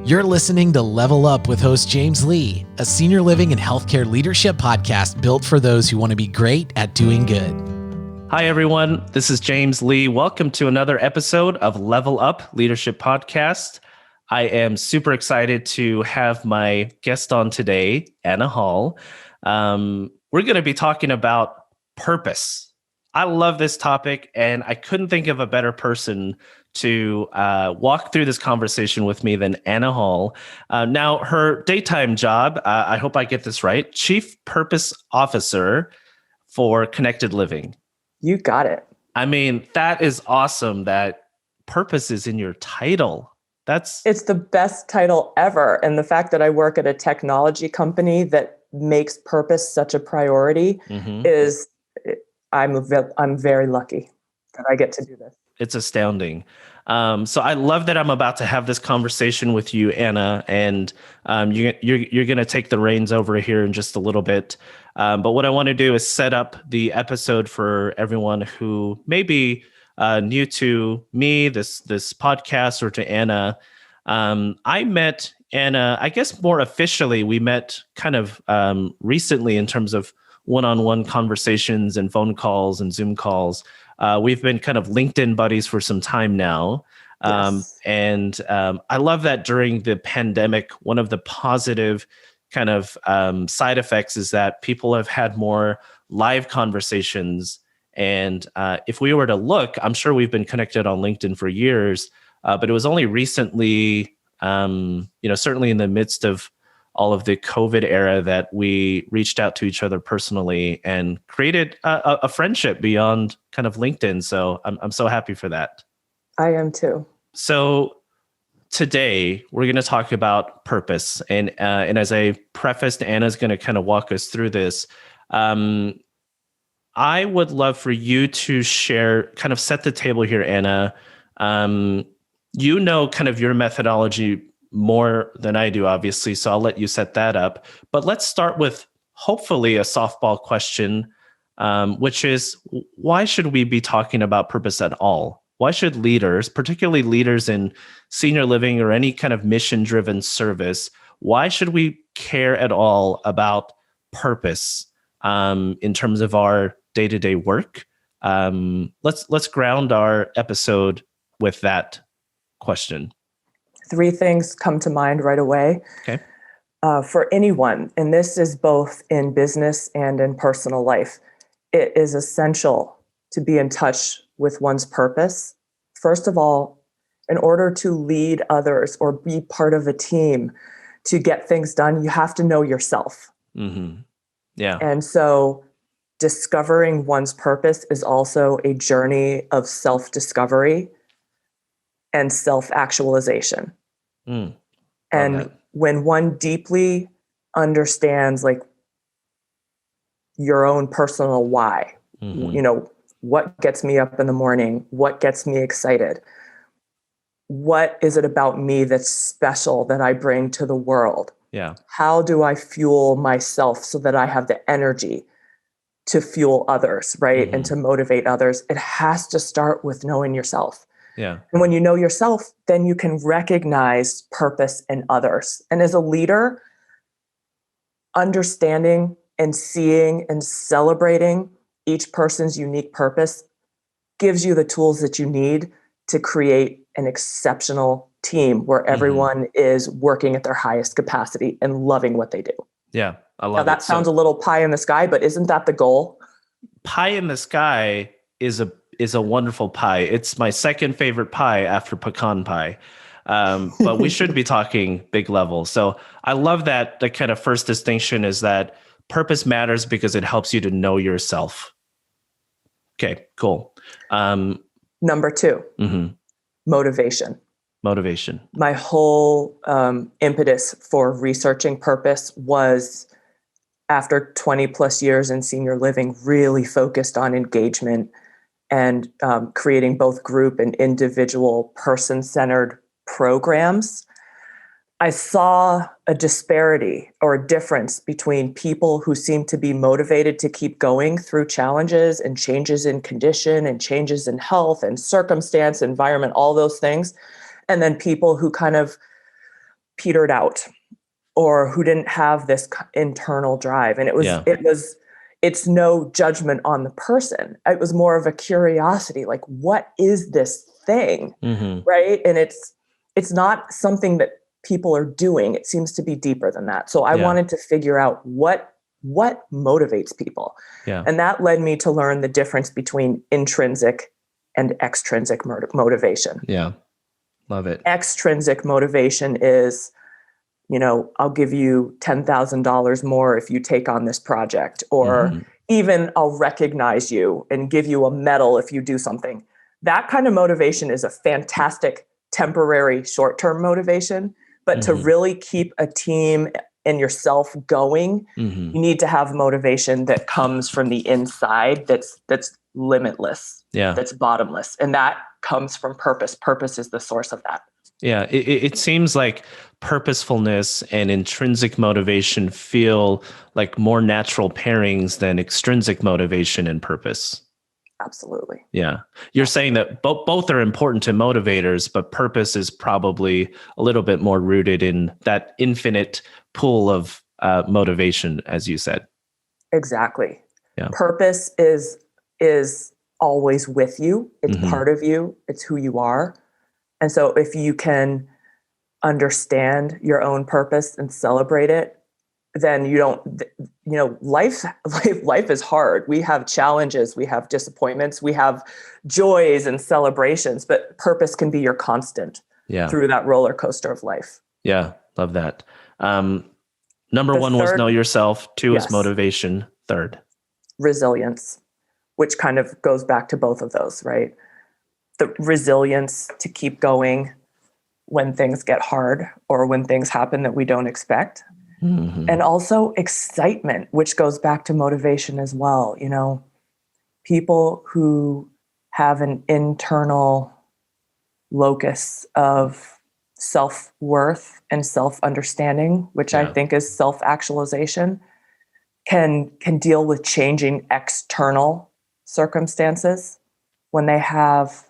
You're listening to Level Up with host James Lee, a senior living and healthcare leadership podcast built for those who want to be great at doing good. Hi, everyone. This is James Lee. Welcome to another episode of Level Up Leadership Podcast. I am super excited to have my guest on today, Anna Hall. We're going to be talking about purpose. I love this topic, and I couldn't think of a better person to walk through this conversation with me than Anna Hall. Now, her daytime job, I hope I get this right, Chief Purpose Officer for Connected Living. You got it. I mean, that is awesome that purpose is in your title. It's the best title ever. And the fact that I work at a technology company that makes purpose such a priority is, I'm very lucky that I get to do this. It's astounding. So I love that I'm about to have this conversation with you, Anna, and you're going to take the reins over here in just a little bit. But what I want to do is set up the episode for everyone who may be new to me, this podcast, or to Anna. I met Anna, I guess more officially, we met kind of recently in terms of one-on-one conversations and phone calls and Zoom calls. We've been kind of LinkedIn buddies for some time now. Yes. And I love that during the pandemic, one of the positive kind of side effects is that people have had more live conversations. And if we were to look, I'm sure we've been connected on LinkedIn for years, but it was only recently, certainly in the midst of all of the COVID era, that we reached out to each other personally and created a friendship beyond kind of LinkedIn. So I'm so happy for that. I am too. So today we're going to talk about purpose. And as I prefaced, Anna's going to kind of walk us through this. I would love for you to share, kind of set the table here, Anna. You know, kind of your methodology more than I do, obviously, so I'll let you set that up. But let's start with hopefully a softball question, which is, why should we be talking about purpose at all? Why should leaders, particularly leaders in senior living or any kind of mission-driven service, why should we care at all about purpose in terms of our day-to-day work? Let's ground our episode with that question. 3 things come to mind right away. Okay. For anyone, and this is both in business and in personal life, it is essential to be in touch with one's purpose. First of all, in order to lead others or be part of a team to get things done, you have to know yourself. Mm-hmm. Yeah. And so discovering one's purpose is also a journey of self-discovery and self-actualization. And when one deeply understands like your own personal why, what gets me up in the morning, what gets me excited, what is it about me that's special that I bring to the world? Yeah. How do I fuel myself so that I have the energy to fuel others, right? And to motivate others? It has to start with knowing yourself. Yeah. And when you know yourself, then you can recognize purpose in others. And as a leader, understanding and seeing and celebrating each person's unique purpose gives you the tools that you need to create an exceptional team where everyone is working at their highest capacity and loving what they do. Yeah, I love now, that sounds a little pie in the sky, but isn't that the goal? Pie in the sky is a wonderful pie. It's my second favorite pie after pecan pie. But we should be talking big level. So I love that the kind of first distinction is that purpose matters because it helps you to know yourself. Okay, cool. Number 2, motivation. Motivation. My whole impetus for researching purpose was, after 20 plus years in senior living, really focused on engagement and creating both group and individual person-centered programs. I saw a disparity or a difference between people who seem to be motivated to keep going through challenges and changes in condition and changes in health and circumstance, environment, all those things. And then people who kind of petered out or who didn't have this internal drive. And it's no judgment on the person. It was more of a curiosity, like, what is this thing? Right. And it's not something that people are doing. It seems to be deeper than that. So I wanted to figure out what motivates people. Yeah. And that led me to learn the difference between intrinsic and extrinsic motivation. Yeah. Love it. Extrinsic motivation is, I'll give you $10,000 more if you take on this project, or even I'll recognize you and give you a medal if you do something. That kind of motivation is a fantastic temporary short-term motivation, but to really keep a team and yourself going, you need to have motivation that comes from the inside, that's limitless, that's bottomless. And that comes from purpose. Purpose is the source of that. Yeah, it seems like purposefulness and intrinsic motivation feel like more natural pairings than extrinsic motivation and purpose. Absolutely. Yeah. You're saying that both are important to motivators, but purpose is probably a little bit more rooted in that infinite pool of motivation, as you said. Exactly. Yeah. Purpose is always with you. It's part of you. It's who you are. And so if you can understand your own purpose and celebrate it, then life is hard. We have challenges, we have disappointments, we have joys and celebrations, but purpose can be your constant through that roller coaster of life. Yeah. Love that. Number one was know yourself. 2 is motivation. 3rd, resilience, which kind of goes back to both of those, right? The resilience to keep going when things get hard or when things happen that we don't expect. And also excitement, which goes back to motivation as well. People who have an internal locus of self-worth and self-understanding, which I think is self-actualization, can deal with changing external circumstances when they have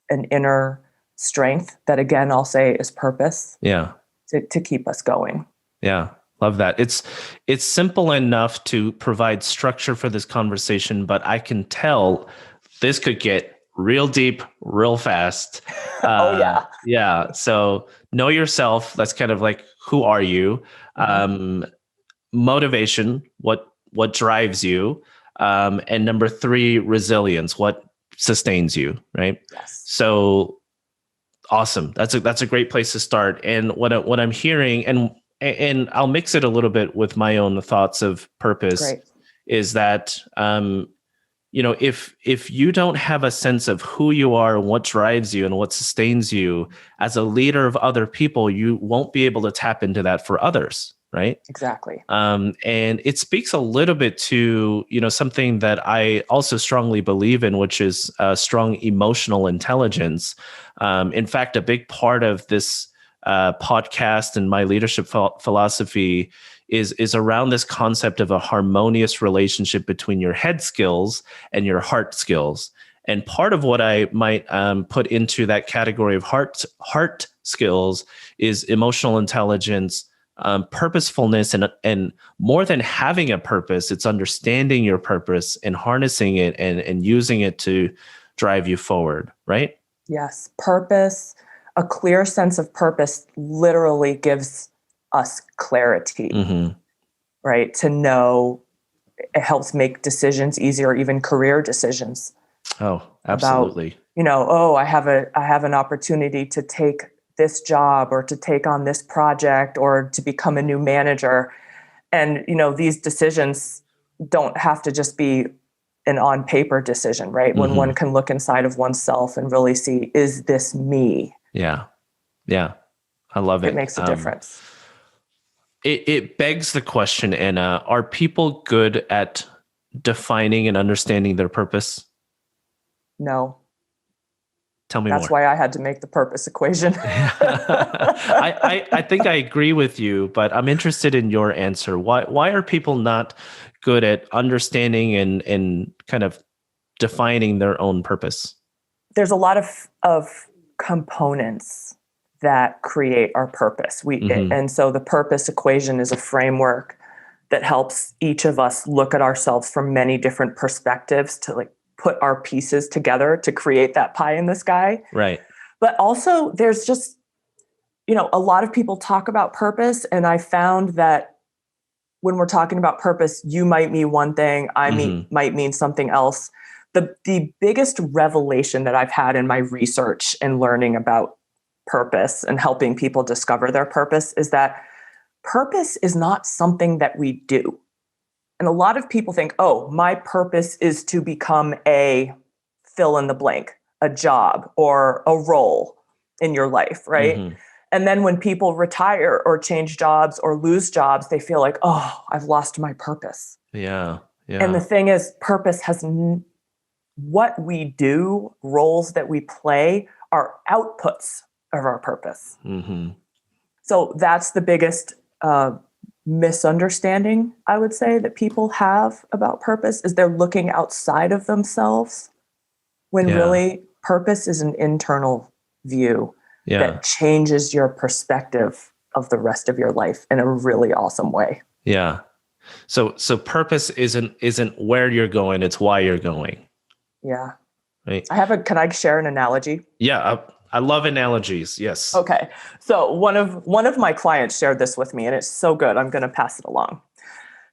an inner strength that, again, I'll say is purpose. To keep us going. Yeah. Love that. It's simple enough to provide structure for this conversation, but I can tell this could get real deep, real fast. Yeah. So know yourself. That's kind of like, who are you? Motivation, what drives you? And number 3, resilience, what sustains you, right? Yes. So awesome. That's a great place to start. And what I'm hearing, and I'll mix it a little bit with my own thoughts of purpose, is that, if you don't have a sense of who you are and what drives you and what sustains you as a leader of other people, you won't be able to tap into that for others. Right. Exactly. And it speaks a little bit to, something that I also strongly believe in, which is strong emotional intelligence. In fact, a big part of this podcast and my leadership philosophy is around this concept of a harmonious relationship between your head skills and your heart skills. And part of what I might put into that category of heart skills is emotional intelligence, purposefulness, and more than having a purpose, it's understanding your purpose and harnessing it and using it to drive you forward, right? Yes. Purpose, a clear sense of purpose literally gives us clarity, right? To know, it helps make decisions easier, even career decisions. Oh, absolutely. About, I have an opportunity to take this job or to take on this project or to become a new manager. And, these decisions don't have to just be an on paper decision, right? When one can look inside of oneself and really see, is this me? Yeah. I love it. It makes a difference. It begs the question, Anna, are people good at defining and understanding their purpose? No. Tell me more. That's why I had to make the purpose equation. I think I agree with you, but I'm interested in your answer. Why are people not good at understanding and kind of defining their own purpose? There's a lot of components that create our purpose. And so the purpose equation is a framework that helps each of us look at ourselves from many different perspectives to like put our pieces together to create that pie in the sky. Right. But also there's just, a lot of people talk about purpose, and I found that when we're talking about purpose, you might mean one thing, might mean something else. The biggest revelation that I've had in my research and learning about purpose and helping people discover their purpose is that purpose is not something that we do. And a lot of people think, oh, my purpose is to become a fill in the blank, a job or a role in your life, right? Mm-hmm. And then when people retire or change jobs or lose jobs, they feel like, oh, I've lost my purpose. Yeah. And the thing is, purpose has what we do, roles that we play are outputs of our purpose. Mm-hmm. So that's the biggest misunderstanding, I would say, that people have about purpose is they're looking outside of themselves when really purpose is an internal view that changes your perspective of the rest of your life in a really awesome way. Yeah. So purpose isn't where you're going, it's why you're going. Yeah. Right. Can I share an analogy? Yeah. I love analogies. Yes. Okay. So one of my clients shared this with me, and it's so good. I'm going to pass it along.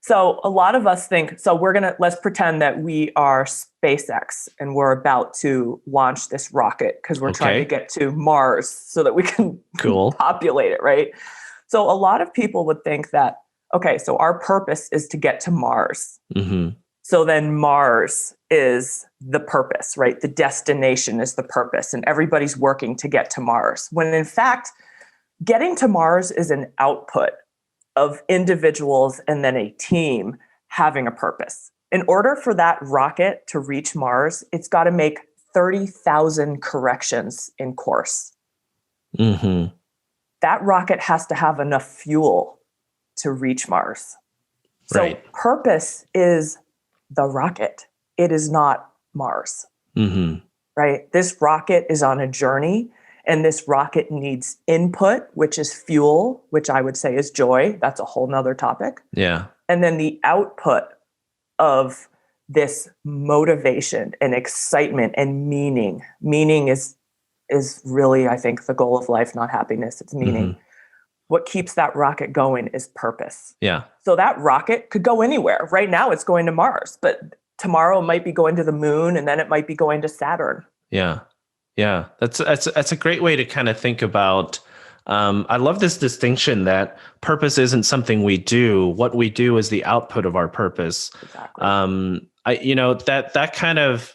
So a lot of us think, let's pretend that we are SpaceX and we're about to launch this rocket because we're trying to get to Mars so that we can populate it, right? So a lot of people would think that, okay, so our purpose is to get to Mars. Mm-hmm. So then Mars is the purpose, right? The destination is the purpose, and everybody's working to get to Mars. When in fact, getting to Mars is an output of individuals and then a team having a purpose. In order for that rocket to reach Mars, it's got to make 30,000 corrections in course. Mm-hmm. That rocket has to have enough fuel to reach Mars. So purpose is the rocket. It is not Mars, right? This rocket is on a journey, and this rocket needs input, which is fuel, which I would say is joy. That's a whole nother topic. Yeah. And then the output of this motivation and excitement and meaning. Meaning is really, I think, the goal of life, not happiness. It's meaning. Mm-hmm. What keeps that rocket going is purpose. Yeah. So that rocket could go anywhere. Right now it's going to Mars, but tomorrow it might be going to the moon, and then it might be going to Saturn. Yeah. Yeah. That's a great way to kind of think about, I love this distinction that purpose isn't something we do. What we do is the output of our purpose. Exactly. That kind of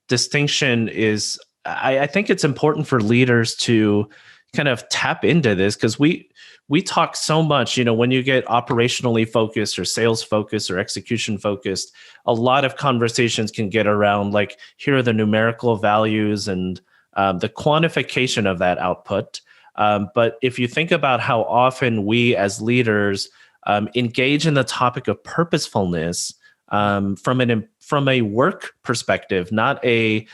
distinction is, I think it's important for leaders to kind of tap into this, because we talk so much, when you get operationally focused or sales focused or execution focused, a lot of conversations can get around like, here are the numerical values and the quantification of that output. But if you think about how often we as leaders engage in the topic of purposefulness from a work perspective, not a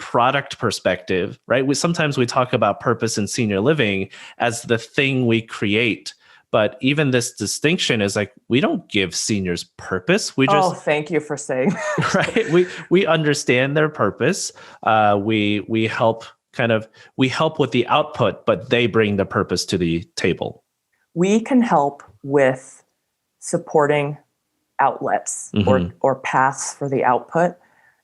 product perspective, right? Sometimes we talk about purpose in senior living as the thing we create. But even this distinction is like, we don't give seniors purpose. We just thank you for saying right. We understand their purpose. We help with the output, but they bring the purpose to the table. We can help with supporting outlets or paths for the output,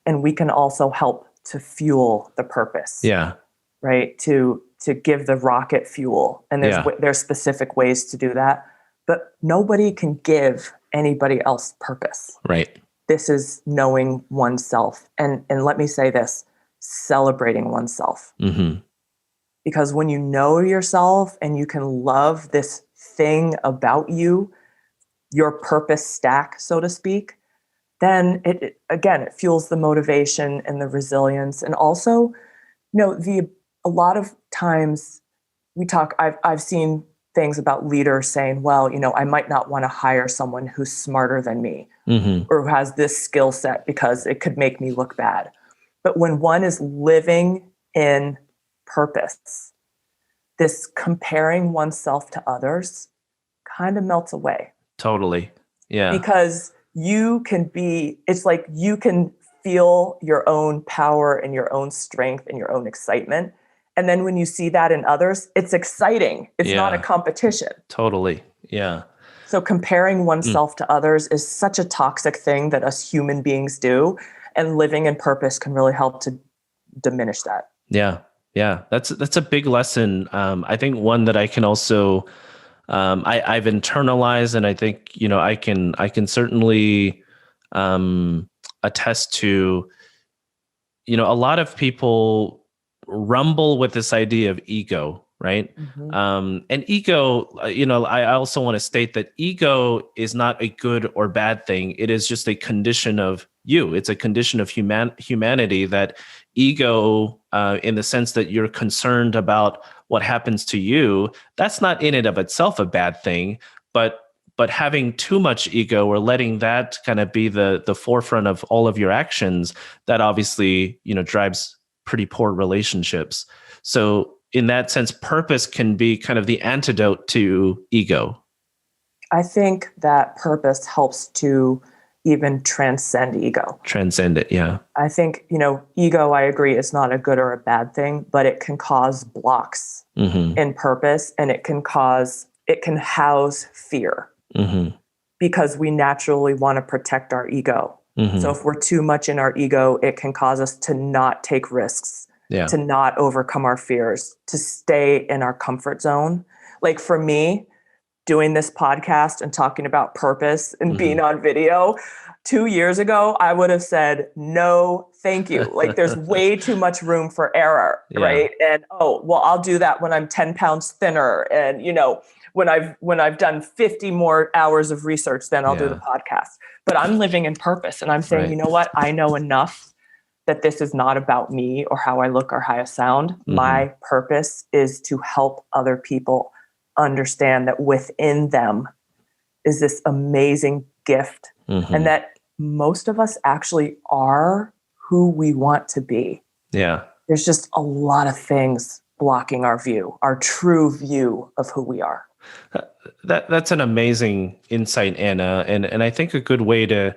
and we can also help to fuel the purpose. Yeah. Right. To give the rocket fuel. And there's specific ways to do that, but nobody can give anybody else purpose. Right. This is knowing oneself. And let me say this, celebrating oneself. Mm-hmm. Because when you know yourself and you can love this thing about you, your purpose stack, so to speak, then it fuels the motivation and the resilience. And also, a lot of times I've seen things about leaders saying, well, I might not want to hire someone who's smarter than me or who has this skill set because it could make me look bad. But when one is living in purpose, this comparing oneself to others kind of melts away. Totally. Yeah. Because it's like you can feel your own power and your own strength and your own excitement. And then when you see that in others, it's exciting. It's not a competition. Totally. Yeah. So comparing oneself to others is such a toxic thing that us human beings do. And living in purpose can really help to diminish that. Yeah. Yeah. That's a big lesson. I think one that I can also, I've internalized, and I think, I can certainly attest to, a lot of people rumble with this idea of ego, right? Mm-hmm. And ego, I also want to state that ego is not a good or bad thing. It is just a condition of you. It's a condition of humanity, that ego, in the sense that you're concerned about what happens to you, that's not in and of itself a bad thing, but having too much ego, or letting that kind of be the forefront of all of your actions, that obviously, drives pretty poor relationships. So in that sense, purpose can be kind of the antidote to ego. I think that purpose helps to even transcend ego. Transcend it, yeah. I think, ego, I agree, is not a good or a bad thing, but it can cause blocks in purpose, and it can house fear because we naturally want to protect our ego. So if we're too much in our ego, it can cause us to not take risks, to not overcome our fears, to stay in our comfort zone. Like for me, doing this podcast and talking about purpose and being on video, 2 years ago, I would have said, no, thank you. Like there's way too much room for error, right? And, I'll do that when I'm 10 pounds thinner. And, when I've done 50 more hours of research, then I'll do the podcast. But I'm living in purpose, and I'm saying, you know what? I know enough that this is not about me or how I look or how I sound. My purpose is to help other people understand that within them is this amazing gift, and that most of us actually are who we want to be. Yeah. There's just a lot of things blocking our view, our true view of who we are. That's an amazing insight, Anna. And I think a good way to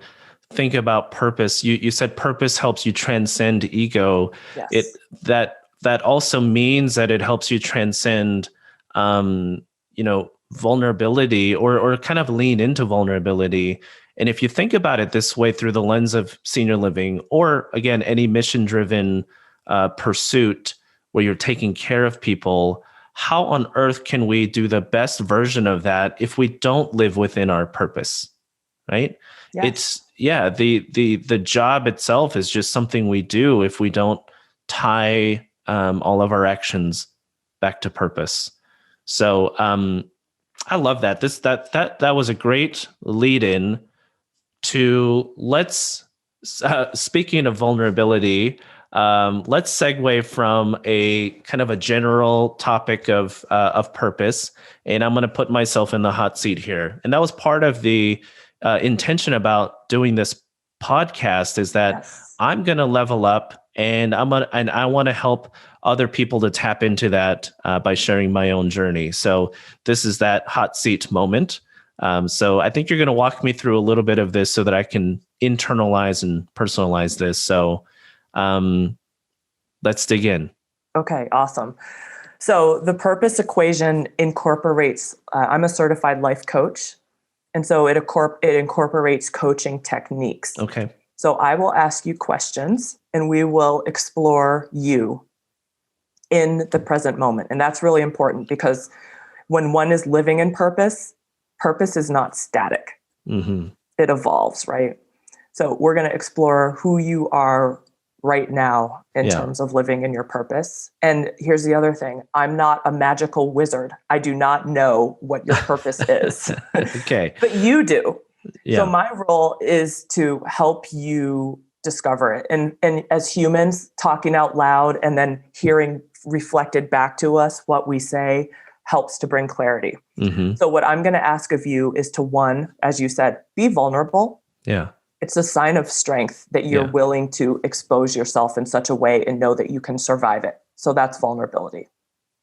think about purpose, you said purpose helps you transcend ego. Yes. That also means that it helps you transcend, vulnerability, or kind of lean into vulnerability. And if you think about it this way, through the lens of senior living, or again, any mission-driven pursuit where you're taking care of people, how on earth can we do the best version of that if we don't live within our purpose, right? Yes. The job itself is just something we do if we don't tie all of our actions back to purpose. So I love that. That was a great lead in to speaking of vulnerability. Let's segue from a kind of a general topic of purpose, and I'm going to put myself in the hot seat here. And that was part of the intention about doing this podcast, is that I'm going to level up, and I want to help other people to tap into that by sharing my own journey. So this is that hot seat moment. So I think you're going to walk me through a little bit of this so that I can internalize and personalize this. So let's dig in. Okay, awesome. So the purpose equation incorporates, I'm a certified life coach. And so it incorporates coaching techniques. Okay. So I will ask you questions, and we will explore you in the present moment. And that's really important, because when one is living in purpose, purpose is not static. It evolves, right? So we're going to explore who you are right now in terms of living in your purpose. And here's the other thing. I'm not a magical wizard. I do not know what your purpose is. Okay. But you do. Yeah. So my role is to help you discover it. And as humans, talking out loud and then hearing reflected back to us what we say helps to bring clarity. So what I'm going to ask of you is to, one, as you said, be vulnerable. Yeah. It's a sign of strength that you're willing to expose yourself in such a way and know that you can survive it. So that's vulnerability.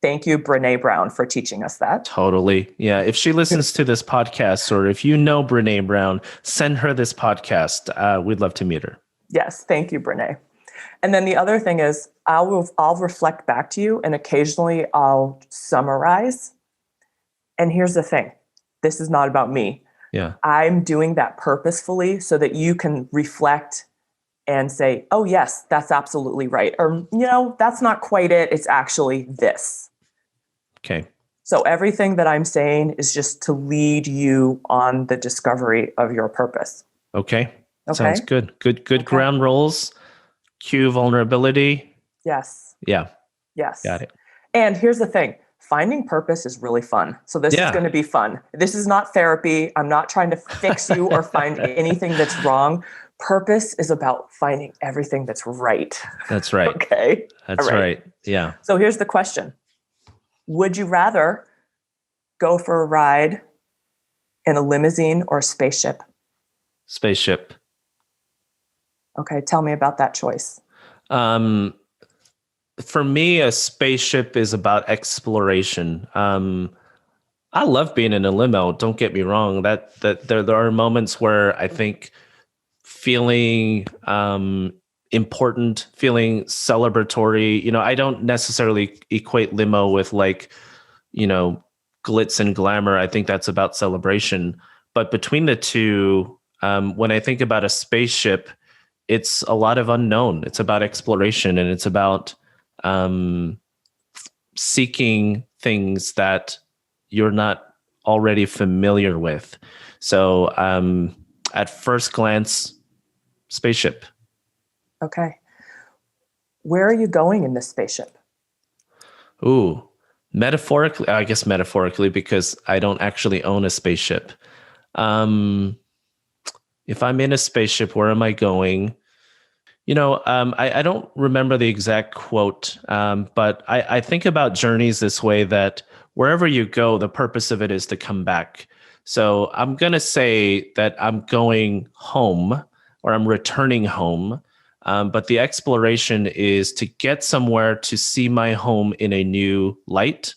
Thank you, Brene Brown, for teaching us that. Totally. Yeah. If she listens to this podcast, or if you know Brene Brown, send her this podcast. We'd love to meet her. Yes. Thank you, Brene. And then the other thing is I'll reflect back to you, and occasionally I'll summarize. And here's the thing. This is not about me. Yeah. I'm doing that purposefully so that you can reflect and say, oh, yes, that's absolutely right. Or, that's not quite it. It's actually this. Okay. So everything that I'm saying is just to lead you on the discovery of your purpose. Okay. Sounds good. Good ground rules. Cue vulnerability. Yes. Yeah. Yes. Got it. And here's the thing. Finding purpose is really fun. So this is going to be fun. This is not therapy. I'm not trying to fix you or find anything that's wrong. Purpose is about finding everything that's right. That's right. Okay. That's right. Yeah. So here's the question. Would you rather go for a ride in a limousine or a spaceship? Spaceship. Okay. Tell me about that choice. For me, a spaceship is about exploration. I love being in a limo. Don't get me wrong. That there are moments where I think feeling important, feeling celebratory. I don't necessarily equate limo with glitz and glamour. I think that's about celebration. But between the two, when I think about a spaceship, it's a lot of unknown. It's about exploration, and it's about seeking things that you're not already familiar with. So at first glance, spaceship. Okay. Where are you going in this spaceship? Ooh, metaphorically, I guess metaphorically, because I don't actually own a spaceship. If I'm in a spaceship, where am I going? I don't remember the exact quote, but I think about journeys this way, that wherever you go, the purpose of it is to come back. So I'm going to say that I'm going home, or I'm returning home. But the exploration is to get somewhere to see my home in a new light,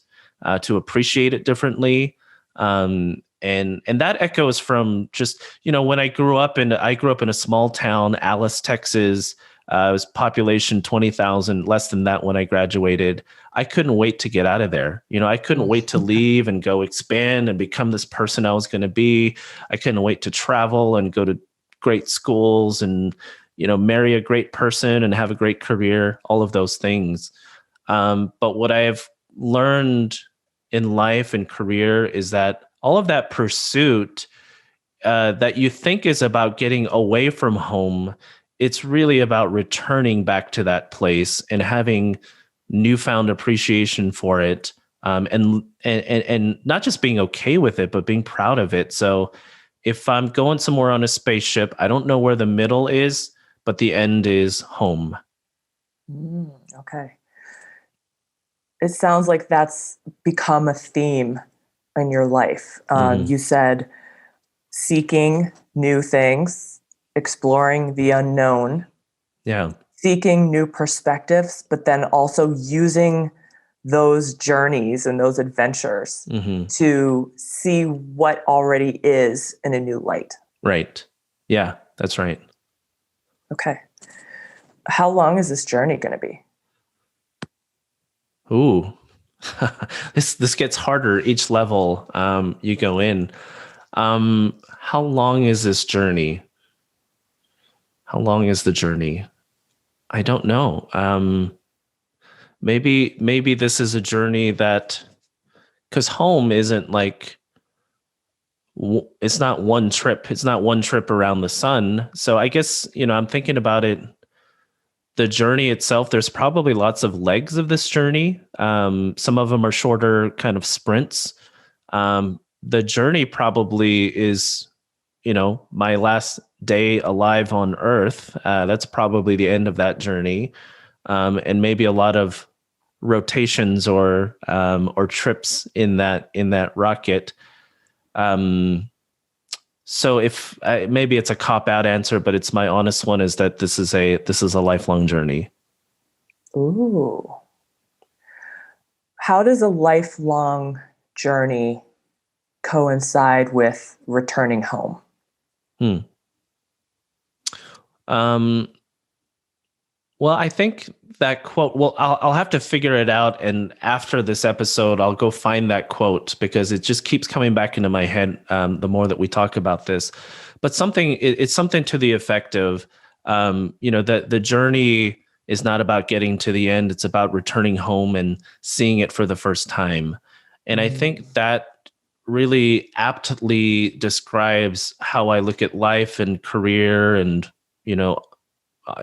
to appreciate it differently. And that echoes from just, when I grew up in a small town, Alice, Texas. It was population 20,000, less than that when I graduated. I couldn't wait to get out of there. I couldn't wait to leave and go expand and become this person I was going to be. I couldn't wait to travel and go to great schools and, marry a great person and have a great career, all of those things. But what I have learned in life and career is that all of that pursuit that you think is about getting away from home, it's really about returning back to that place and having newfound appreciation for it, and not just being okay with it, but being proud of it. So if I'm going somewhere on a spaceship, I don't know where the middle is, but the end is home. Okay. It sounds like that's become a theme in your life. You said seeking new things, exploring the unknown, seeking new perspectives, but then also using those journeys and those adventures to see what already is in a new light. Right. Yeah, that's right. Okay. How long is this journey going to be? Ooh, this gets harder each level you go in. How long is this journey? How long is the journey? I don't know. Maybe this is a journey that, because home isn't it's not one trip. It's not one trip around the sun. So I guess, I'm thinking about it. The journey itself, there's probably lots of legs of this journey. Some of them are shorter kind of sprints. The journey probably is, my last day alive on Earth. That's probably the end of that journey. And maybe a lot of rotations or trips in that rocket. So if maybe it's a cop-out answer, but it's my honest one, is that this is a lifelong journey. Ooh. how does a lifelong journey coincide with returning home? Well, I think that quote, well, I'll have to figure it out. And after this episode, I'll go find that quote because it just keeps coming back into my head the more that we talk about this. But it's something to the effect of, that the journey is not about getting to the end. It's about returning home and seeing it for the first time. And I think that really aptly describes how I look at life and career and,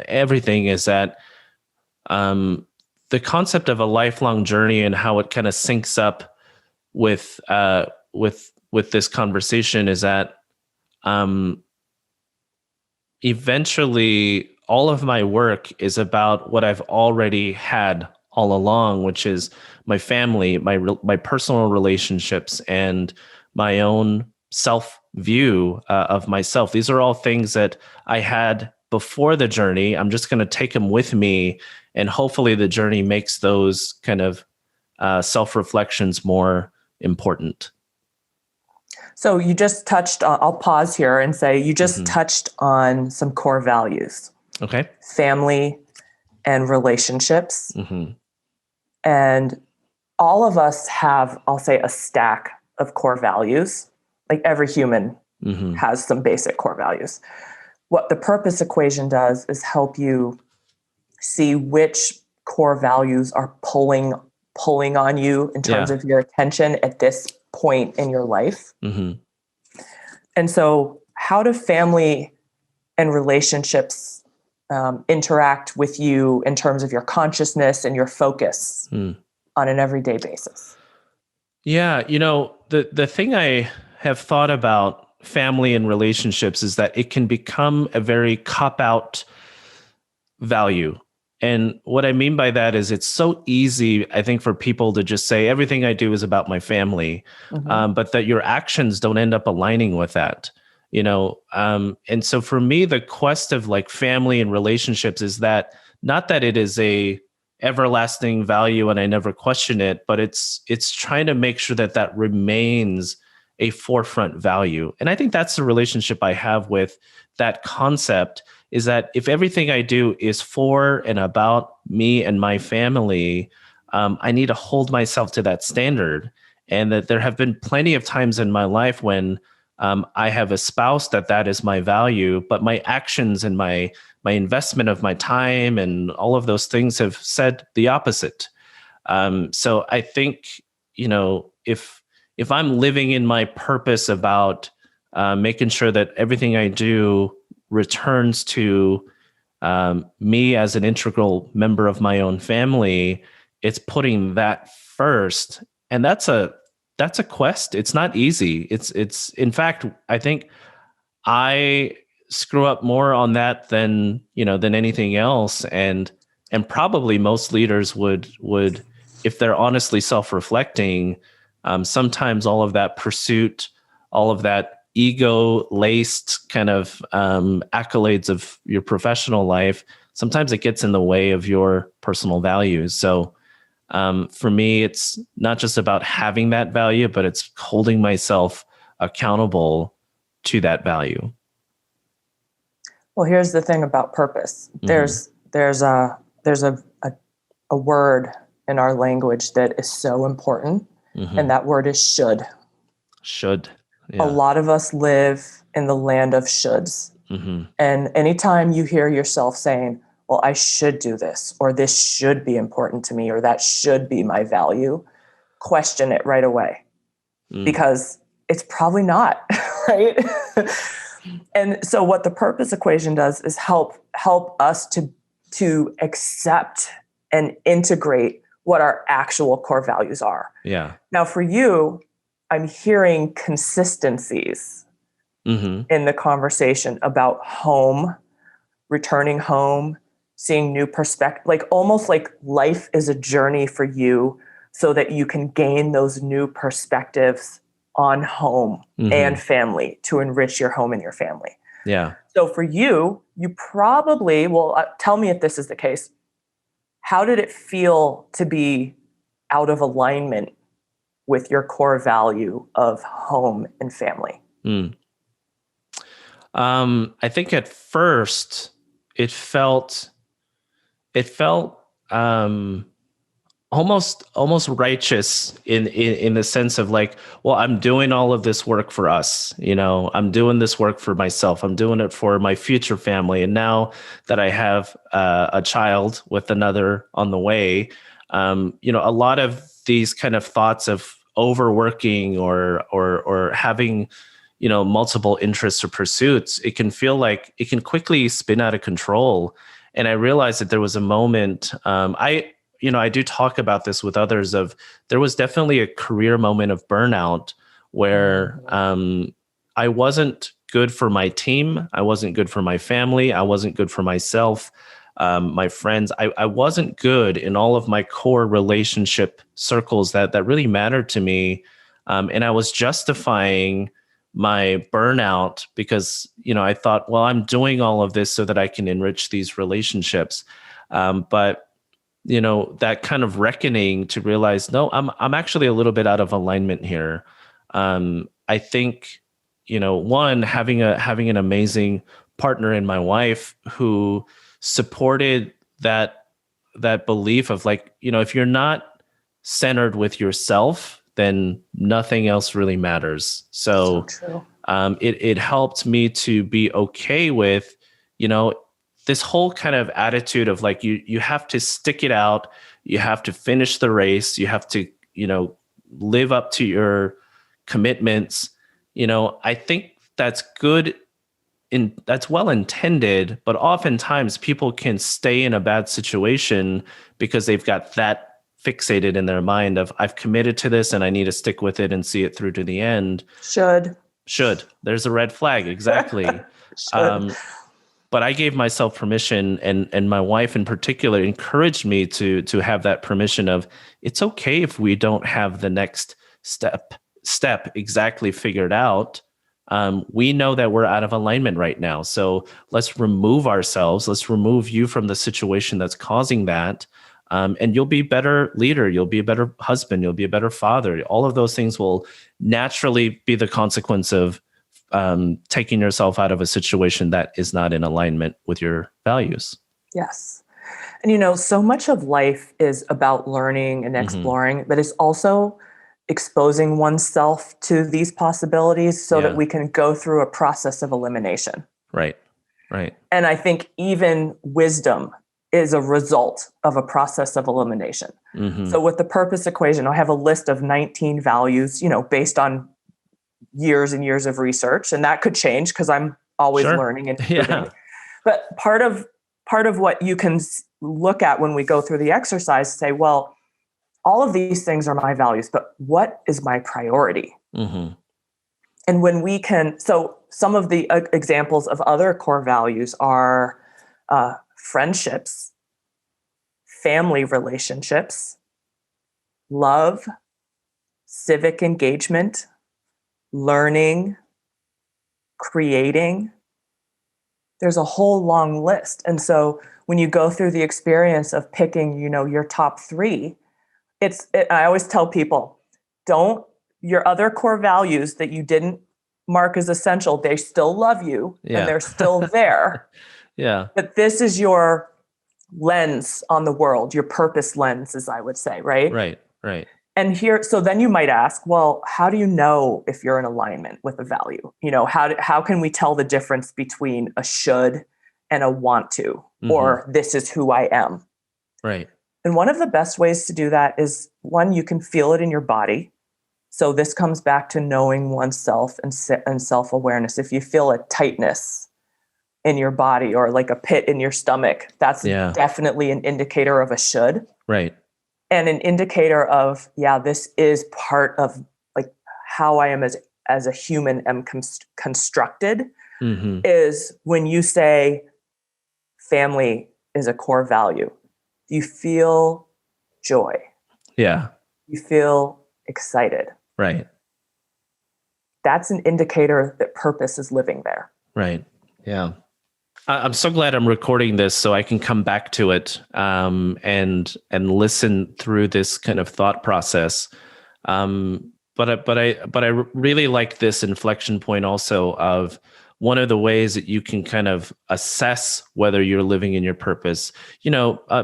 everything is that the concept of a lifelong journey and how it kind of syncs up with this conversation is that eventually all of my work is about what I've already had all along, which is my family, my personal relationships, and my own self view of myself. These are all things that I had before the journey. I'm just going to take them with me, and hopefully the journey makes those kind of self-reflections more important. So you just touched on, I'll pause here and say, you just touched on some core values. Okay. Family and relationships. And all of us have, I'll say, a stack of core values. Like every human has some basic core values. What the purpose equation does is help you see which core values are pulling on you in terms of your attention at this point in your life. And so how do family and relationships interact with you in terms of your consciousness and your focus on an everyday basis? Yeah, the thing I have thought about family and relationships is that it can become a very cop-out value. And what I mean by that is it's so easy, I think, for people to just say everything I do is about my family, but that your actions don't end up aligning with that. And so for me, the quest of like family and relationships is that not that it is a everlasting value and I never question it, but it's trying to make sure that remains a forefront value. And I think that's the relationship I have with that concept, is that if everything I do is for and about me and my family, I need to hold myself to that standard. And that there have been plenty of times in my life when I have espoused that is my value, but my actions and my investment of my time and all of those things have said the opposite. So I think, if I'm living in my purpose about making sure that everything I do returns to me as an integral member of my own family, it's putting that first. And that's a quest. It's not easy. It's in fact, I think I screw up more on that than anything else. And probably most leaders would, if they're honestly self-reflecting, sometimes all of that pursuit, all of that ego-laced kind of accolades of your professional life, sometimes it gets in the way of your personal values. So for me, it's not just about having that value, but it's holding myself accountable to that value. Well, here's the thing about purpose. There's a word in our language that is so important. And that word is should. Should. Yeah. A lot of us live in the land of shoulds. And anytime you hear yourself saying, well, I should do this, or this should be important to me, or that should be my value, question it right away. Because it's probably not, right? And so what the purpose equation does is help us to accept and integrate what our actual core values are. Yeah. Now for you, I'm hearing consistencies in the conversation about home, returning home, seeing new perspective, like almost like life is a journey for you so that you can gain those new perspectives on home and family to enrich your home and your family. Yeah. So for you probably, tell me if this is the case. How did it feel to be out of alignment with your core value of home and family? I think at first it felt almost righteous in the sense of like, well, I'm doing all of this work for us, I'm doing this work for myself, I'm doing it for my future family, and now that I have a child with another on the way, a lot of these kind of thoughts of overworking or having multiple interests or pursuits, it can feel like it can quickly spin out of control. And I realized that there was a moment, I do talk about this with others, of there was definitely a career moment of burnout where I wasn't good for my team. I wasn't good for my family. I wasn't good for myself, my friends. I wasn't good in all of my core relationship circles that really mattered to me. And I was justifying my burnout because, I thought, well, I'm doing all of this so that I can enrich these relationships. But that kind of reckoning to realize, no, I'm actually a little bit out of alignment here. I think, one, having an amazing partner in my wife who supported that belief of like, if you're not centered with yourself, then nothing else really matters. So true. It helped me to be okay with, this whole kind of attitude of like, you have to stick it out, you have to finish the race, you have to, live up to your commitments. I think that's good that's well intended, but oftentimes people can stay in a bad situation because they've got that fixated in their mind of, I've committed to this and I need to stick with it and see it through to the end. Should. There's a red flag. Exactly. But I gave myself permission, and my wife in particular encouraged me to have that permission of, it's okay if we don't have the next step exactly figured out. We know that we're out of alignment right now. So let's remove ourselves. Let's remove you from the situation that's causing that. And you'll be a better leader. You'll be a better husband. You'll be a better father. All of those things will naturally be the consequence of taking yourself out of a situation that is not in alignment with your values. Yes. And so much of life is about learning and exploring, but it's also exposing oneself to these possibilities so that we can go through a process of elimination. Right. And I think even wisdom is a result of a process of elimination. So with the purpose equation, I have a list of 19 values, based on years and years of research, and that could change because I'm always learning and improving. But part of what you can look at when we go through the exercise, say, well, all of these things are my values, but what is my priority? And when we can, so some of the examples of other core values are friendships, family relationships, love, civic engagement, learning, creating. There's a whole long list. And so when you go through the experience of picking, your top 3, I always tell people, your other core values that you didn't mark as essential, they still love you and they're still there. But this is your lens on the world, your purpose lens, as I would say, right? Right. And so then you might ask, well, how do you know if you're in alignment with a value? How can we tell the difference between a should and a want to, or this is who I am? Right. And one of the best ways to do that is, one, you can feel it in your body. So this comes back to knowing oneself and self-awareness. If you feel a tightness in your body or like a pit in your stomach, that's definitely an indicator of a should. Right. And an indicator of, this is part of like how I am as a human am constructed, is when you say family is a core value. You feel joy. Yeah. You feel excited. Right. That's an indicator that purpose is living there. Right. Yeah. I'm so glad I'm recording this so I can come back to it and listen through this kind of thought process. But I really like this inflection point also of one of the ways that you can kind of assess whether you're living in your purpose.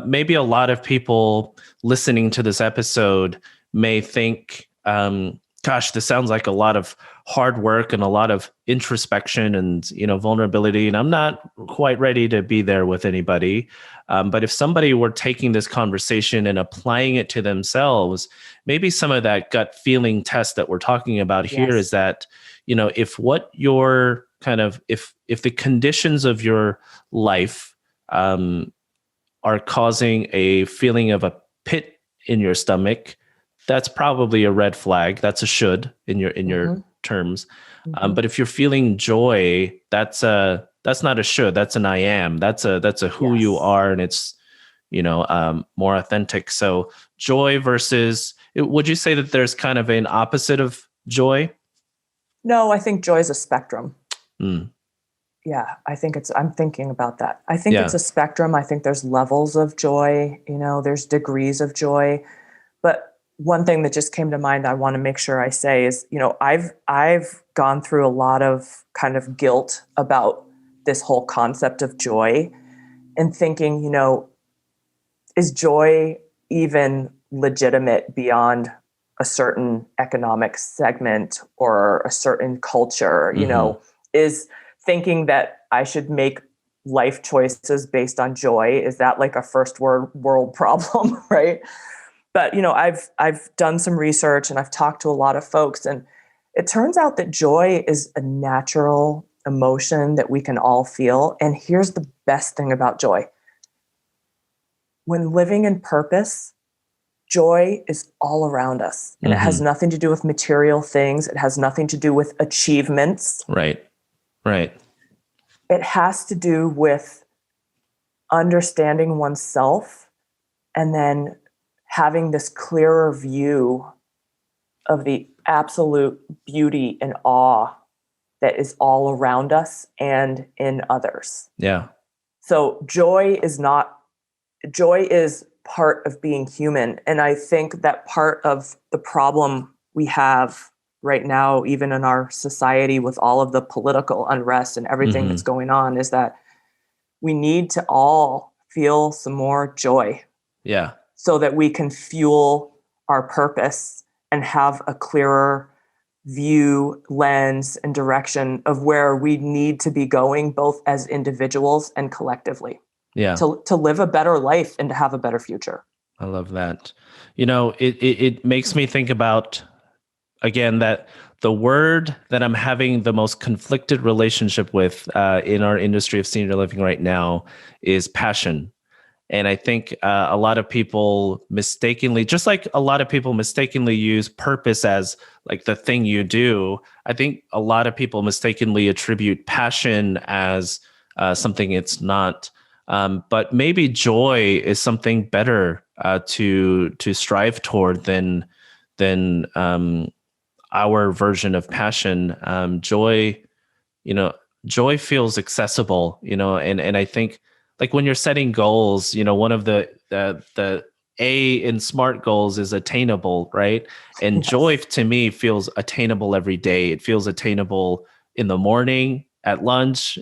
Maybe a lot of people listening to this episode may think, gosh, this sounds like a lot of hard work and a lot of introspection and vulnerability, and I'm not quite ready to be there with anybody. But if somebody were taking this conversation and applying it to themselves, maybe some of that gut feeling test that we're talking about here is that, if what your kind of if the conditions of your life are causing a feeling of a pit in your stomach, that's probably a red flag. That's a should in your terms. But if you're feeling joy, that's not a should. That's an I am. That's a who you are, and it's more authentic. So joy versus. Would you say that there's kind of an opposite of joy? No, I think joy is a spectrum. Yeah, I'm thinking about that. I think it's a spectrum. I think there's levels of joy. There's degrees of joy. But one thing that just came to mind I want to make sure I say is, I've gone through a lot of kind of guilt about this whole concept of joy and thinking, is joy even legitimate beyond a certain economic segment or a certain culture? Is thinking that I should make life choices based on joy, is that like a first world problem, right? But, I've done some research and I've talked to a lot of folks, and it turns out that joy is a natural emotion that we can all feel. And here's the best thing about joy. When living in purpose, joy is all around us, and it has nothing to do with material things. It has nothing to do with achievements. Right. It has to do with understanding oneself and then having this clearer view of the absolute beauty and awe that is all around us and in others. Yeah. So joy is part of being human. And I think that part of the problem we have right now, even in our society with all of the political unrest and everything that's going on, is that we need to all feel some more joy. Yeah. So that we can fuel our purpose and have a clearer view, lens, and direction of where we need to be going, both as individuals and collectively. Yeah. To live a better life and to have a better future. I love that. It makes me think about, again, that the word that I'm having the most conflicted relationship with in our industry of senior living right now is passion. And I think a lot of people mistakenly, just like a lot of people mistakenly use purpose as like the thing you do, I think a lot of people mistakenly attribute passion as something it's not. But maybe joy is something better to strive toward than our version of passion. Joy feels accessible, and I think, like when you're setting goals, one of the A in SMART goals is attainable, right? And yes. Joy to me feels attainable every day. It feels attainable in the morning, at lunch,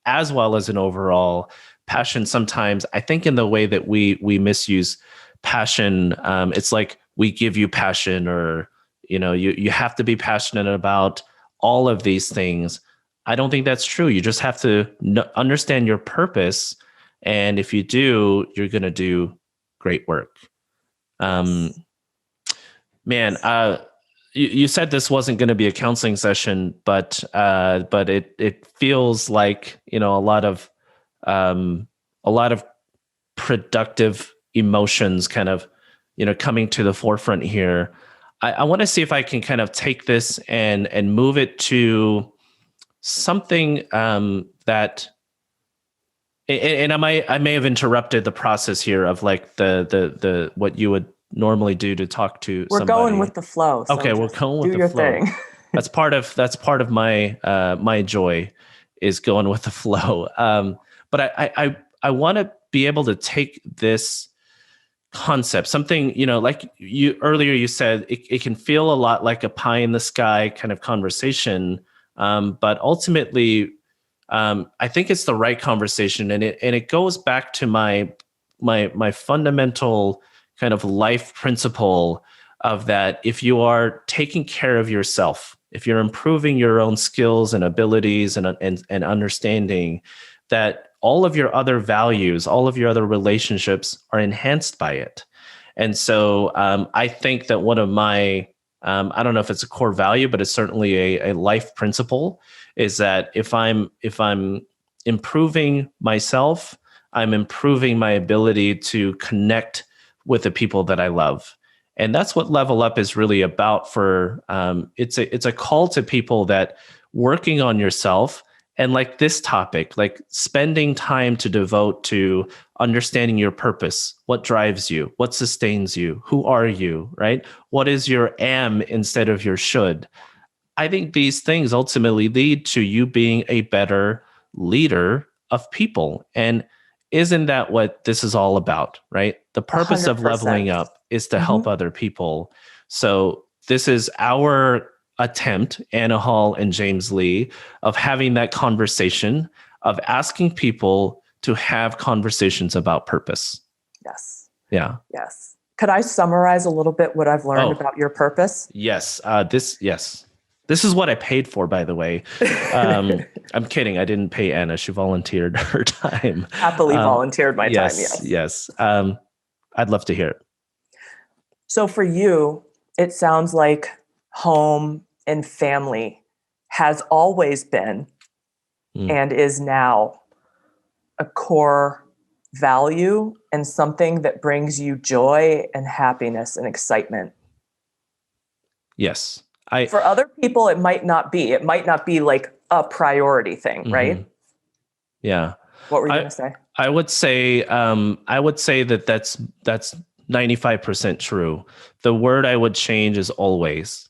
as well as an overall passion. Sometimes I think in the way that we misuse passion, it's like we give you passion, or you have to be passionate about all of these things. I don't think that's true. You just have to understand your purpose. And if you do, you're going to do great work. You said this wasn't going to be a counseling session, but it feels like, a lot of productive emotions kind of, coming to the forefront here. I want to see if I can kind of take this and move it to something that, and I may have interrupted the process here of like the what you would normally do to talk to somebody. We're going with the flow. So okay, we're going with the flow. Do your thing. That's part of my my joy is going with the flow. But I want to be able to take this concept, something, like you earlier, you said it can feel a lot like a pie in the sky kind of conversation. But ultimately, I think it's the right conversation. And it goes back to my fundamental kind of life principle of that. If you are taking care of yourself, if you're improving your own skills and abilities and understanding, that all of your other values, all of your other relationships are enhanced by it. And so I think that one of my, I don't know if it's a core value, but it's certainly a life principle, is that if I'm improving myself, I'm improving my ability to connect with the people that I love. And that's what Level Up is really about. For it's a call to people that working on yourself, and like this topic, like spending time to devote to understanding your purpose, what drives you, what sustains you, who are you, right? What is your am instead of your should? I think these things ultimately lead to you being a better leader of people. And isn't that what this is all about, right? The purpose 100%. of leveling up is to help other people. So this is our attempt, Anna Hall and James Lee, of having that conversation, of asking people to have conversations about purpose. Yes. Yeah. Yes. Could I summarize a little bit what I've learned about your purpose? Yes. This is what I paid for, by the way. I'm kidding. I didn't pay Anna. She volunteered her time. Happily volunteered my time. Yes. I'd love to hear it. So for you, it sounds like home and family has always been and is now a core value and something that brings you joy and happiness and excitement. Yes. For other people, it might not be. It might not be like a priority thing, right? Yeah. What were you going to say? I would say that that's 95% true. The word I would change is always.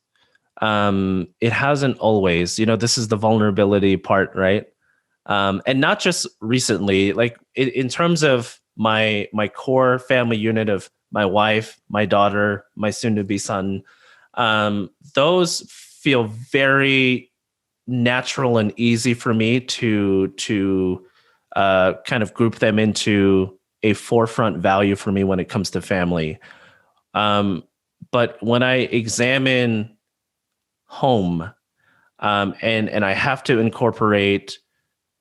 It hasn't always. This is the vulnerability part, right? And not just recently. Like in terms of my core family unit of my wife, my daughter, my soon-to-be son. Those feel very natural and easy for me to kind of group them into a forefront value for me when it comes to family. But when I examine home, and I have to incorporate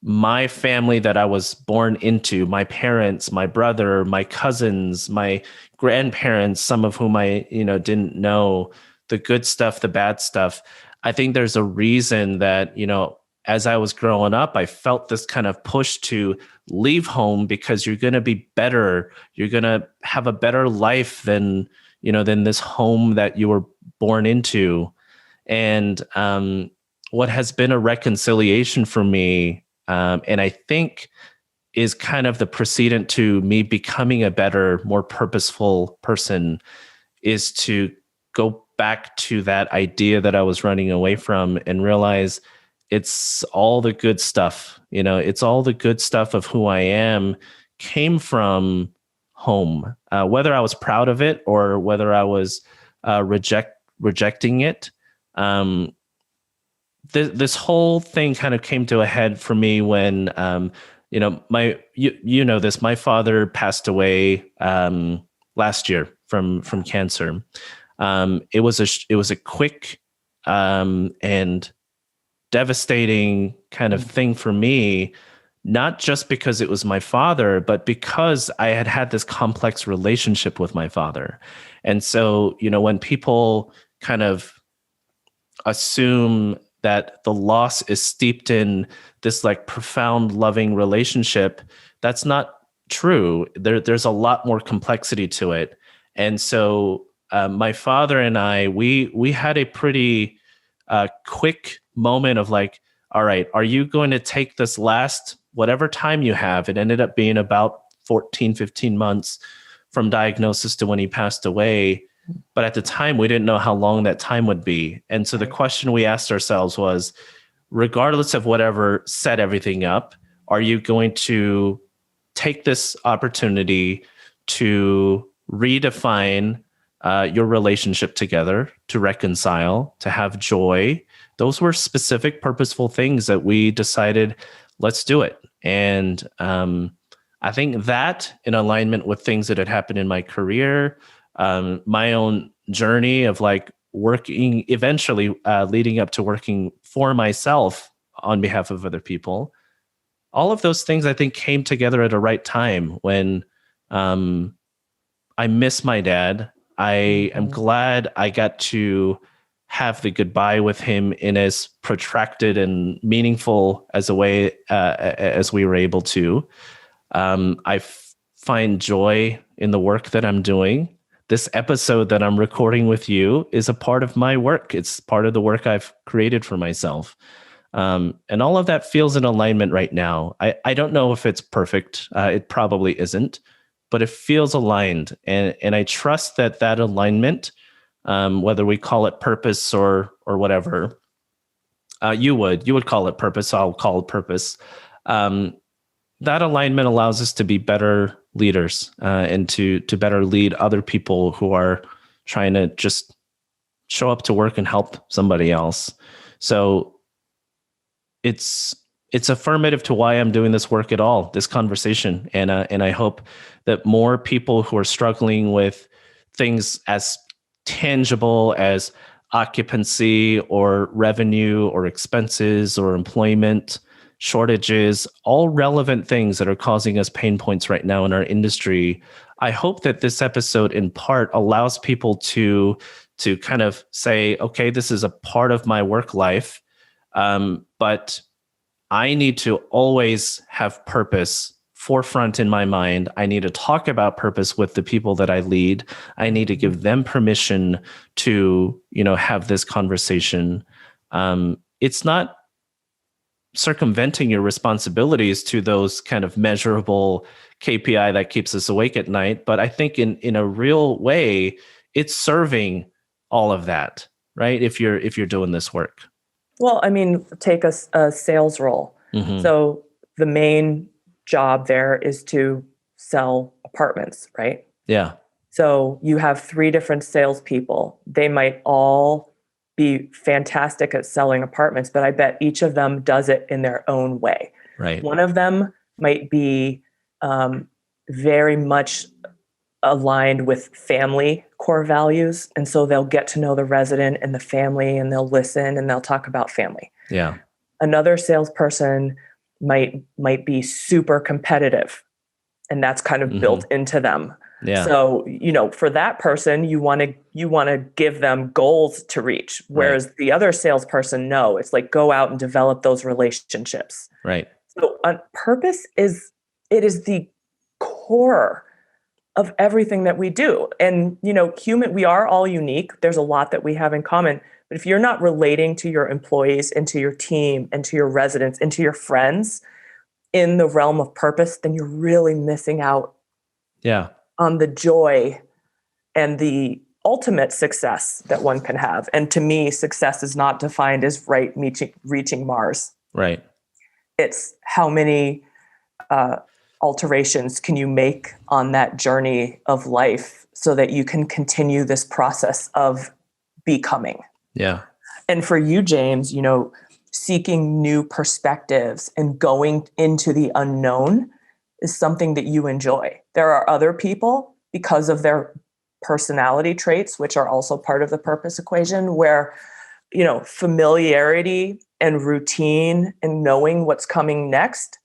my family that I was born into, my parents, my brother, my cousins, my grandparents, some of whom I, didn't know, the good stuff, the bad stuff. I think there's a reason that, as I was growing up, I felt this kind of push to leave home because you're going to be better. You're going to have a better life than this home that you were born into. And what has been a reconciliation for me, and I think is kind of the precedent to me becoming a better, more purposeful person, is to go back to that idea that I was running away from and realize it's all the good stuff. It's all the good stuff of who I am came from home, whether I was proud of it or whether I was rejecting it. This whole thing kind of came to a head for me when, my father passed away last year from cancer. It was a quick and devastating kind of thing for me, not just because it was my father, but because I had this complex relationship with my father. And so, when people kind of assume that the loss is steeped in this like profound loving relationship, that's not true. There's a lot more complexity to it. And so my father and I, we had a pretty quick moment of like, all right, are you going to take this last whatever time you have? It ended up being about 14, 15 months from diagnosis to when he passed away. But at the time, we didn't know how long that time would be. And so the question we asked ourselves was, regardless of whatever set everything up, are you going to take this opportunity to redefine your relationship together, to reconcile, to have joy? Those were specific, purposeful things that we decided, let's do it. And I think that, in alignment with things that had happened in my career, my own journey of like working, eventually leading up to working for myself on behalf of other people, all of those things I think came together at a right time when I miss my dad. I am glad I got to have the goodbye with him in as protracted and meaningful as a way as we were able to. I find joy in the work that I'm doing. This episode that I'm recording with you is a part of my work. It's part of the work I've created for myself. And all of that feels in alignment right now. I don't know if it's perfect. It probably isn't, but it feels aligned. And I trust that alignment, whether we call it purpose or whatever, you would call it purpose. I'll call it purpose. That alignment allows us to be better leaders and to better lead other people who are trying to just show up to work and help somebody else. So it's affirmative to why I'm doing this work at all, this conversation. And I hope that more people who are struggling with things as tangible as occupancy or revenue or expenses or employment shortages, all relevant things that are causing us pain points right now in our industry. I hope that this episode in part allows people to kind of say, okay, this is a part of my work life, but I need to always have purpose forefront in my mind. I need to talk about purpose with the people that I lead. I need to give them permission to, have this conversation. It's not circumventing your responsibilities to those kind of measurable KPI that keeps us awake at night. But I think in a real way, it's serving all of that, right? If you're doing this work. Well, I mean, take a sales role. Mm-hmm. So the main job there is to sell apartments, right? Yeah. So you have 3 different salespeople. They might all be fantastic at selling apartments, but I bet each of them does it in their own way. Right. One of them might be very much aligned with family core values. And so they'll get to know the resident and the family, and they'll listen and they'll talk about family. Yeah. Another salesperson might be super competitive, and that's kind of built into them. Yeah. So, for that person, you want to give them goals to reach. Whereas the other salesperson, no, it's like, go out and develop those relationships. Right. So purpose is the core of everything that we do. And, we are all unique. There's a lot that we have in common. But if you're not relating to your employees and to your team and to your residents and to your friends in the realm of purpose, then you're really missing out on the joy and the ultimate success that one can have. And to me, success is not defined as reaching Mars. Right. It's how many alterations can you make on that journey of life so that you can continue this process of becoming. Yeah. And for you, James, seeking new perspectives and going into the unknown is something that you enjoy. There are other people, because of their personality traits, which are also part of the purpose equation, where, familiarity and routine and knowing what's coming next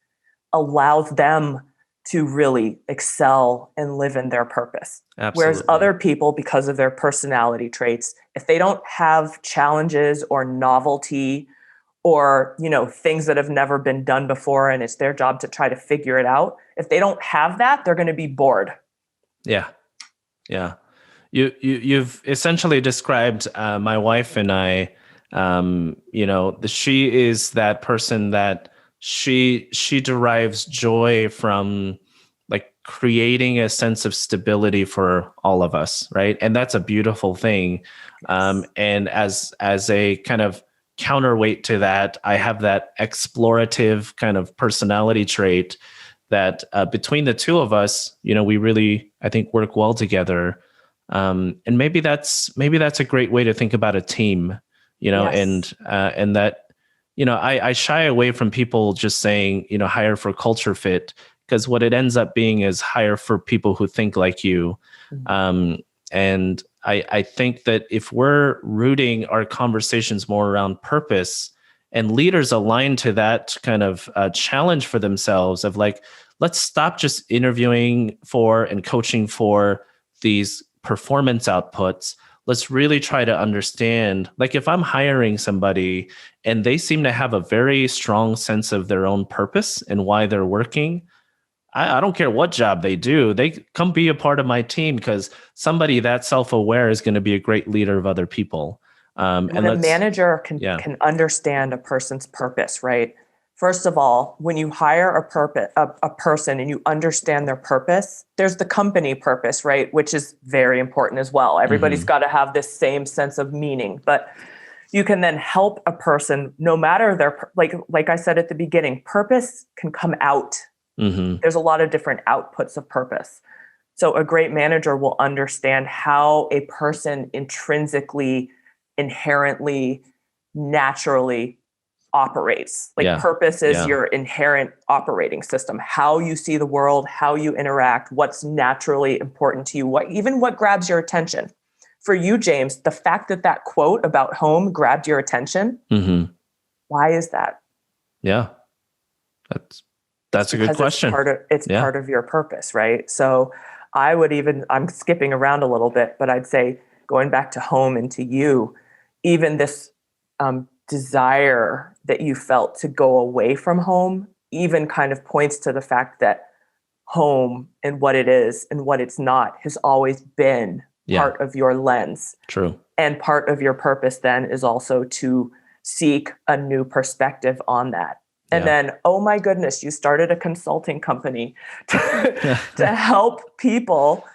allows them to really excel and live in their purpose. Absolutely. Whereas other people, because of their personality traits, if they don't have challenges or novelty or, things that have never been done before, and it's their job to try to figure it out, if they don't have that, they're going to be bored. Yeah. Yeah. You've essentially described my wife and I, she is that person that she derives joy from like creating a sense of stability for all of us, right? And that's a beautiful thing. And as a kind of counterweight to that, I have that explorative kind of personality trait that between the two of us, we really, I think, work well together. And maybe that's a great way to think about a team, Yes. and that, I shy away from people just saying, hire for culture fit, because what it ends up being is hire for people who think like you. And I think that if we're rooting our conversations more around purpose, and leaders align to that kind of challenge for themselves of like, let's stop just interviewing for and coaching for these performance outputs. Let's really try to understand, like if I'm hiring somebody and they seem to have a very strong sense of their own purpose and why they're working, I don't care what job they do. They come be a part of my team, because somebody that self-aware is going to be a great leader of other people. When a manager can understand a person's purpose, right? First of all, when you hire a person and you understand their purpose, there's the company purpose, right? Which is very important as well. Everybody's got to have this same sense of meaning, but you can then help a person no matter their, like I said at the beginning, purpose can come out. There's a lot of different outputs of purpose. So a great manager will understand how a person intrinsically, inherently, naturally operates. Purpose is your inherent operating system, how you see the world, how you interact, what's naturally important to you, what grabs your attention. For you, James, the fact that quote about home grabbed your attention, why is that? Yeah, that's a good question. It's part of your purpose, right? So I'm skipping around a little bit, but I'd say going back to home and to you, even this desire that you felt to go away from home even kind of points to the fact that home and what it is and what it's not has always been part of your lens. True. And part of your purpose then is also to seek a new perspective on that. And then, oh my goodness, you started a consulting company to help people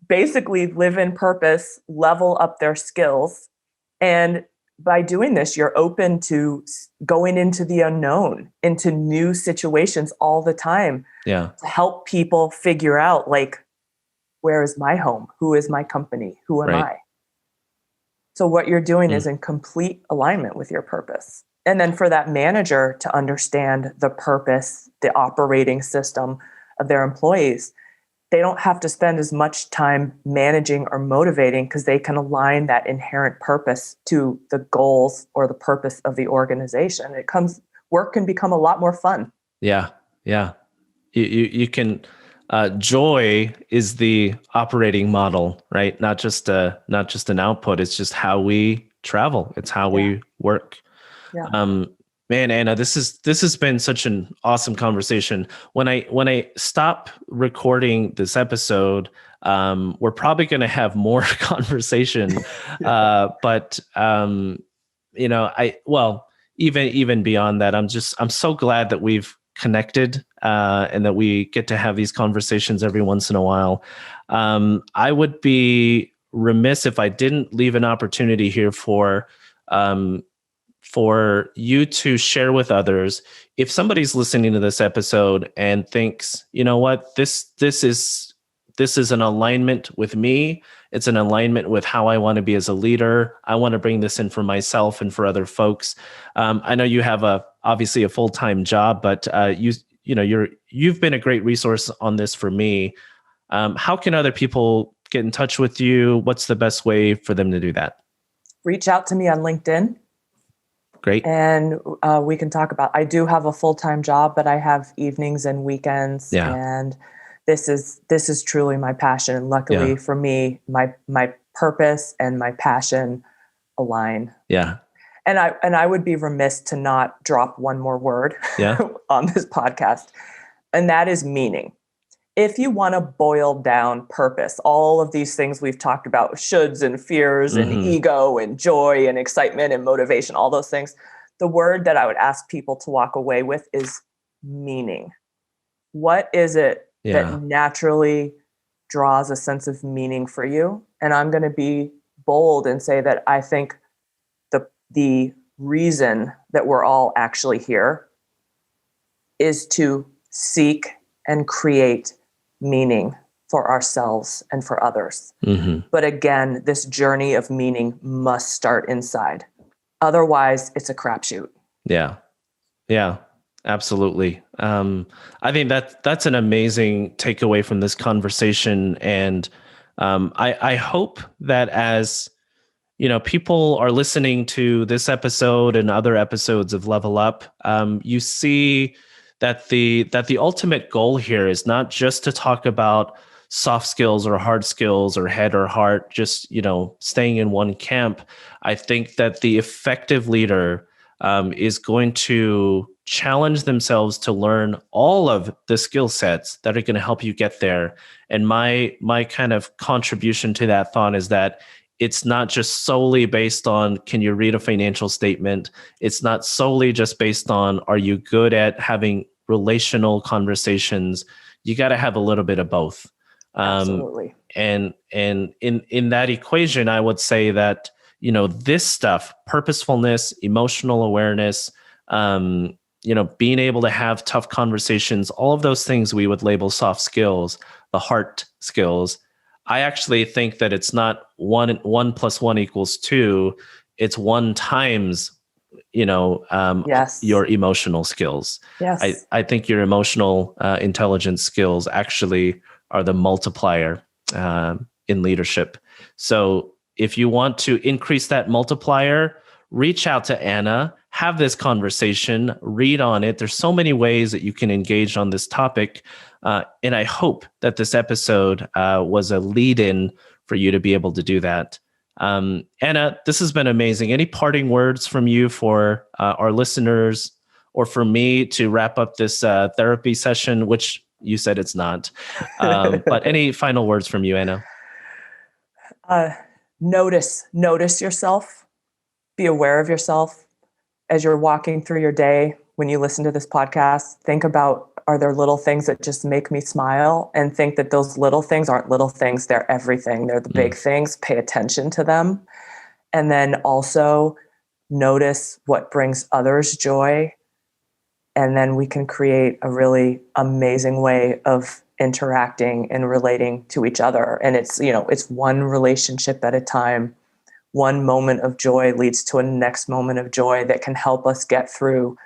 basically live in purpose, level up their skills. And by doing this, you're open to going into the unknown, into new situations all the time. To help people figure out, like, where is my home? Who is my company? Who am I? So what you're doing is in complete alignment with your purpose. And then for that manager to understand the purpose, the operating system of their employees, they don't have to spend as much time managing or motivating, because they can align that inherent purpose to the goals or the purpose of the organization. Work can become a lot more fun. Yeah. You can. Joy is the operating model, right? Not just an output. It's just how we travel. It's how we work. Man, Anna, this has been such an awesome conversation. When I stop recording this episode, we're probably going to have more conversation. But even beyond that, I'm so glad that we've connected, and that we get to have these conversations every once in a while. I would be remiss if I didn't leave an opportunity here for you to share with others. If somebody's listening to this episode and thinks, you know what, this is an alignment with me. It's an alignment with how I want to be as a leader. I want to bring this in for myself and for other folks. I know you have obviously a full-time job, but you've been a great resource on this for me. How can other people get in touch with you? What's the best way for them to do that? Reach out to me on LinkedIn. Great. And we can talk about, I do have a full-time job, but I have evenings and weekends. And this is truly my passion. And luckily for me, my purpose and my passion align. Yeah. And I would be remiss to not drop one more word on this podcast. And that is meaning. If you want to boil down purpose, all of these things we've talked about, shoulds and fears and ego and joy and excitement and motivation, all those things, the word that I would ask people to walk away with is meaning. What is it that naturally draws a sense of meaning for you? And I'm going to be bold and say that I think the reason that we're all actually here is to seek and create meaning for ourselves and for others. Mm-hmm. But again, this journey of meaning must start inside. Otherwise, it's a crapshoot. Yeah, absolutely. I think that's an amazing takeaway from this conversation. And I hope that as people are listening to this episode and other episodes of Level Up, you see that the ultimate goal here is not just to talk about soft skills or hard skills or head or heart, just staying in one camp. I think that the effective leader is going to challenge themselves to learn all of the skill sets that are going to help you get there. And my kind of contribution to that thought is that it's not just solely based on, can you read a financial statement? It's not solely just based on, are you good at having relational conversations? You got to have a little bit of both. Absolutely. And in that equation, I would say that, this stuff, purposefulness, emotional awareness, being able to have tough conversations, all of those things we would label soft skills, the hard skills. I actually think that it's not 1 + 1 = 2. It's 1 times, Yes. your emotional skills. Yes. I think your emotional intelligence skills actually are the multiplier in leadership. So if you want to increase that multiplier, reach out to Anna, have this conversation, read on it. There's so many ways that you can engage on this topic. And I hope that this episode was a lead-in for you to be able to do that. Anna, this has been amazing. Any parting words from you for our listeners or for me to wrap up this therapy session, which you said it's not. But any final words from you, Anna? Notice yourself. Be aware of yourself as you're walking through your day. When you listen to this podcast, think about, are there little things that just make me smile? And think that those little things aren't little things. They're everything. They're the big things. Pay attention to them. And then also notice what brings others joy. And then we can create a really amazing way of interacting and relating to each other. And it's one relationship at a time. One moment of joy leads to a next moment of joy that can help us get through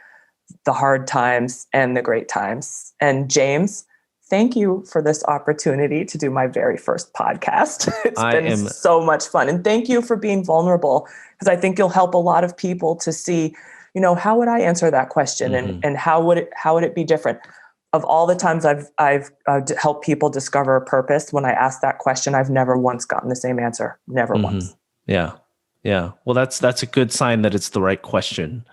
the hard times and the great times. And James, thank you for this opportunity to do my very first podcast. It's been so much fun. And thank you for being vulnerable, because I think you'll help a lot of people to see, how would I answer that question? And how would it be different? Of all the times I've helped people discover a purpose, when I ask that question, I've never once gotten the same answer. Never once. Yeah. Well, that's a good sign that it's the right question.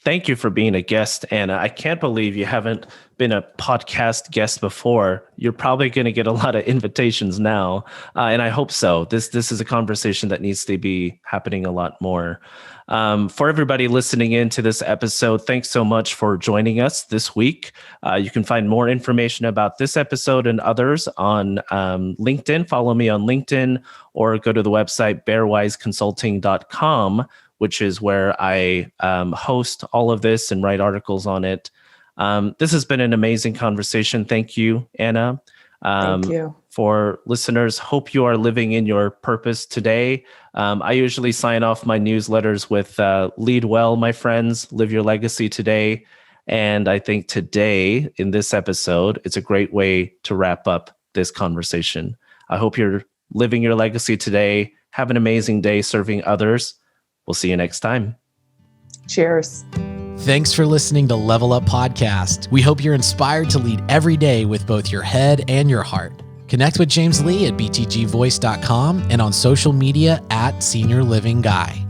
Thank you for being a guest, Anna. I can't believe you haven't been a podcast guest before. You're probably going to get a lot of invitations now, and I hope so. This is a conversation that needs to be happening a lot more. For everybody listening into this episode, thanks so much for joining us this week. You can find more information about this episode and others on LinkedIn. Follow me on LinkedIn, or go to the website bearwiseconsulting.com, which is where I host all of this and write articles on it. This has been an amazing conversation. Thank you, Anna. Thank you. For listeners, hope you are living in your purpose today. I usually sign off my newsletters with lead well, my friends, live your legacy today. And I think today, in this episode, it's a great way to wrap up this conversation. I hope you're living your legacy today. Have an amazing day serving others. We'll see you next time. Cheers. Thanks for listening to Level Up Podcast. We hope you're inspired to lead every day with both your head and your heart. Connect with James Lee at btgvoice.com and on social media at Senior Living Guy.